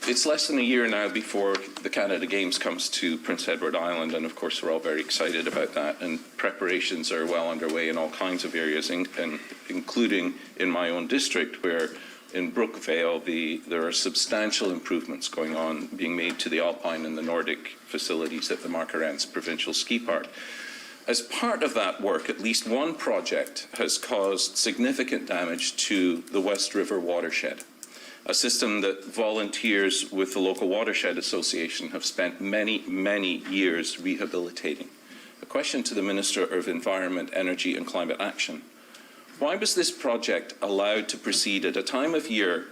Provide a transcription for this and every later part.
It's less than a year now before the Canada Games comes to Prince Edward Island, and of course we're all very excited about that, and preparations are well underway in all kinds of areas, including in my own district, where in Brookvale there are substantial improvements being made to the Alpine and the Nordic facilities at the Markarans Provincial Ski Park. As part of that work, at least one project has caused significant damage to the West River watershed, a system that volunteers with the local watershed association have spent many, many years rehabilitating. A question to the Minister of Environment, Energy and Climate Action. Why was this project allowed to proceed at a time of year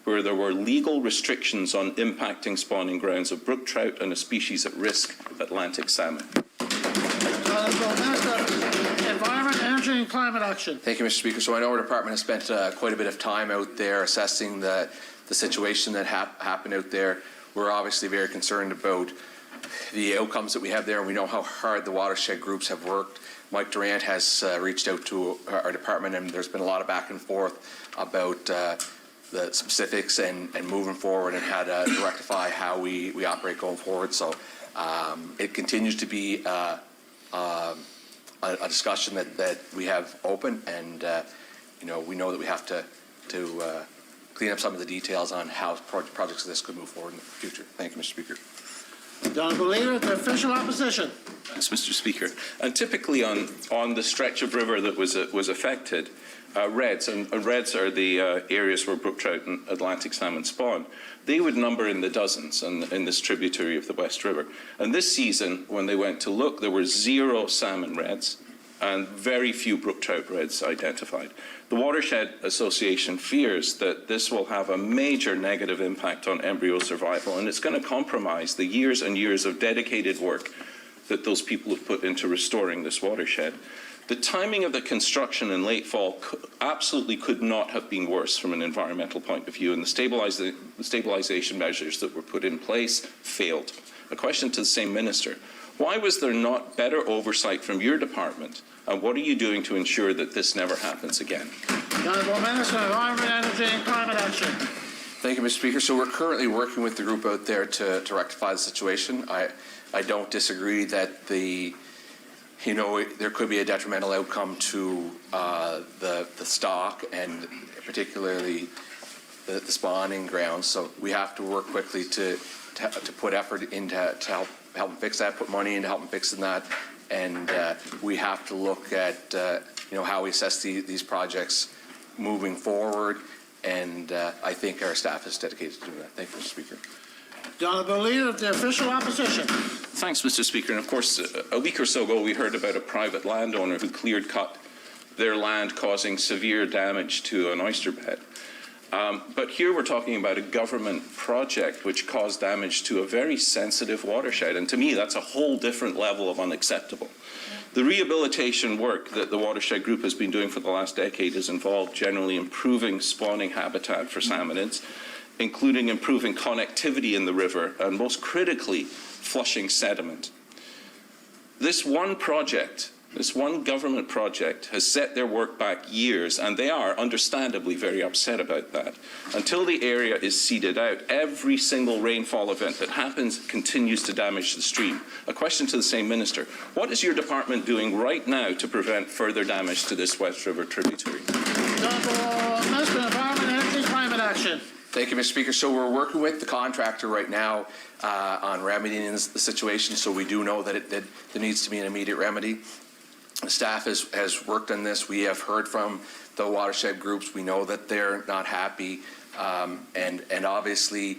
where there were legal restrictions on impacting spawning grounds of brook trout and a species at risk, Atlantic salmon? Environment, Energy and Climate Action. Thank you, Mr. Speaker. So I know our department has spent quite a bit of time out there assessing the situation that happened out there. We're obviously very concerned about the outcomes that we have there, and we know how hard the watershed groups have worked. Mike Durant has reached out to our department, and there's been a lot of back and forth about the specifics and moving forward and how to rectify how we operate going forward. So it continues to be a discussion that we have open, and we know that we have to clean up some of the details on how projects of this could move forward in the future. Thank you, Mr. Speaker. The Honourable Leader of the Official Opposition. Thanks, Mr. Speaker. And typically on the stretch of river that was affected, reds, and reds are the areas where brook trout and Atlantic salmon spawn, they would number in the dozens in this tributary of the West River. And this season, when they went to look, there were 0 salmon reds and very few brook trout reds identified. The Watershed Association fears that this will have a major negative impact on embryo survival, and it's going to compromise the years and years of dedicated work that those people have put into restoring this watershed. The timing of the construction in late fall absolutely could not have been worse from an environmental point of view, and the stabilization measures that were put in place failed. A question to the same minister. Why was there not better oversight from your department, and what are you doing to ensure that this never happens again? The Honourable Minister of Environment, Energy and Climate Action. Thank you, Mr. Speaker. So we're currently working with the group out there to rectify the situation. I don't disagree that there could be a detrimental outcome to the stock and particularly the spawning grounds. So we have to work quickly to put effort into to help them fix that, put money into helping fixing that, and we have to look at how we assess these projects moving forward. And I think our staff is dedicated to doing that. Thank you, Mr. Speaker. The Honourable Leader of the Official Opposition. Thanks, Mr. Speaker. And of course, a week or so ago, we heard about a private landowner who cleared cut their land, causing severe damage to an oyster bed. But here we're talking about a government project which caused damage to a very sensitive watershed. And to me, that's a whole different level of unacceptable. The rehabilitation work that the Watershed Group has been doing for the last decade has involved generally improving spawning habitat for salmonids, including improving connectivity in the river, and most critically, flushing sediment. This one government project has set their work back years, and they are understandably very upset about that. Until the area is seeded out, every single rainfall event that happens continues to damage the stream. A question to the same minister. What is your department doing right now to prevent further damage to this West River tributary? Honourable Minister of Environment, Energy and Climate Action. Thank you, Mr. Speaker. So we're working with the contractor right now on remedying the situation, so we do know that there needs to be an immediate remedy. The staff has worked on this. We have heard from the watershed groups. We know that they're not happy, and obviously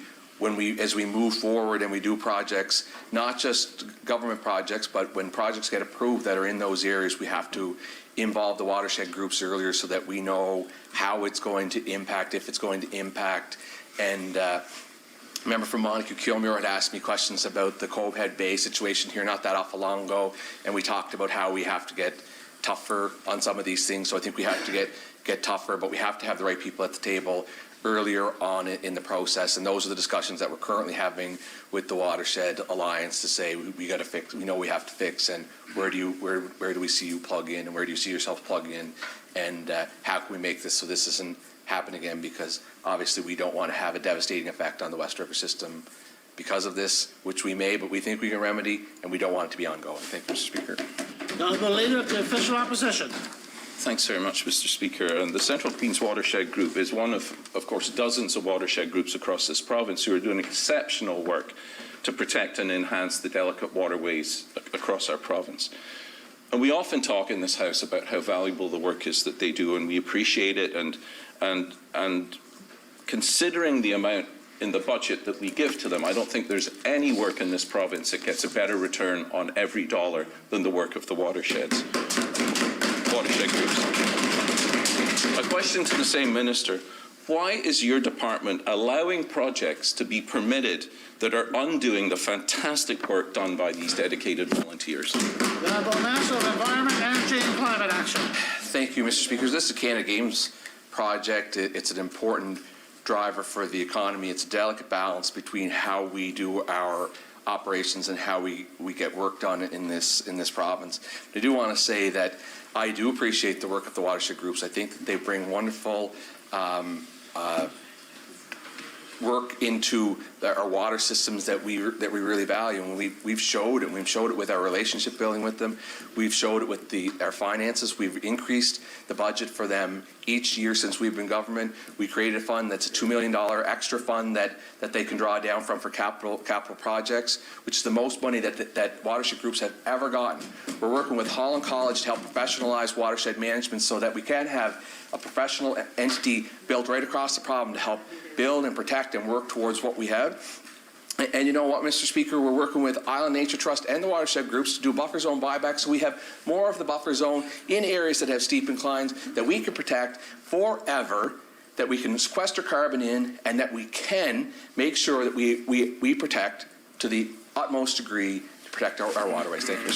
as we move forward and we do projects, not just government projects, but when projects get approved that are in those areas, we have to involve the watershed groups earlier so that we know how it's going to impact, if it's going to impact. And member from Monaco-Kilmuir had asked me questions about the Cove Head Bay situation here not that awful long ago, and we talked about how we have to get tougher on some of these things. So I think we have to get tougher, but we have to have the right people at the table earlier on in the process, and those are the discussions that we're currently having with the Watershed Alliance to say we got to fix. We know we have to fix, and where do we see you plug in, and where do you see yourself plug in, and how can we make this so this isn't happen again, because obviously we don't want to have a devastating effect on the West River system because of this, which we may, but we think we can remedy, and we don't want it to be ongoing. Thank you, Mr. Speaker. The Honourable Leader of the Official Opposition. Thanks very much, Mr. Speaker. And the Central Queens Watershed Group is one of course, dozens of watershed groups across this province who are doing exceptional work to protect and enhance the delicate waterways across our province. And we often talk in this House about how valuable the work is that they do, and we appreciate it. And considering the amount in the budget that we give to them, I don't think there's any work in this province that gets a better return on every dollar than the work of the watershed groups. A question to the same minister: why is your department allowing projects to be permitted that are undoing the fantastic work done by these dedicated volunteers? The Honourable Minister of Environment, Energy and Climate Action. Thank you, Mr. Speaker. This is the Canada Games project. It's an important driver for the economy. It's a delicate balance between how we do our operations and how we get work done in this province. I do want to say that I do appreciate the work of the watershed groups. I think that they bring wonderful work into our water systems that we really value, and we've showed it with our relationship building with them. We've showed it with our finances. We've increased the budget for them each year since we've been government. We created a fund that's a $2 million extra fund that they can draw down from for capital projects, which is the most money that watershed groups have ever gotten. We're working with Holland College to help professionalize watershed management so that we can have a professional entity built right across the problem to help build and protect and work towards what we have. And you know what, Mr. Speaker, we're working with Island Nature Trust and the watershed groups to do buffer zone buybacks, so we have more of the buffer zone in areas that have steep inclines that we can protect forever, that we can sequester carbon in, and that we can make sure that we protect to the utmost degree to protect our waterways. Thank you, Mr.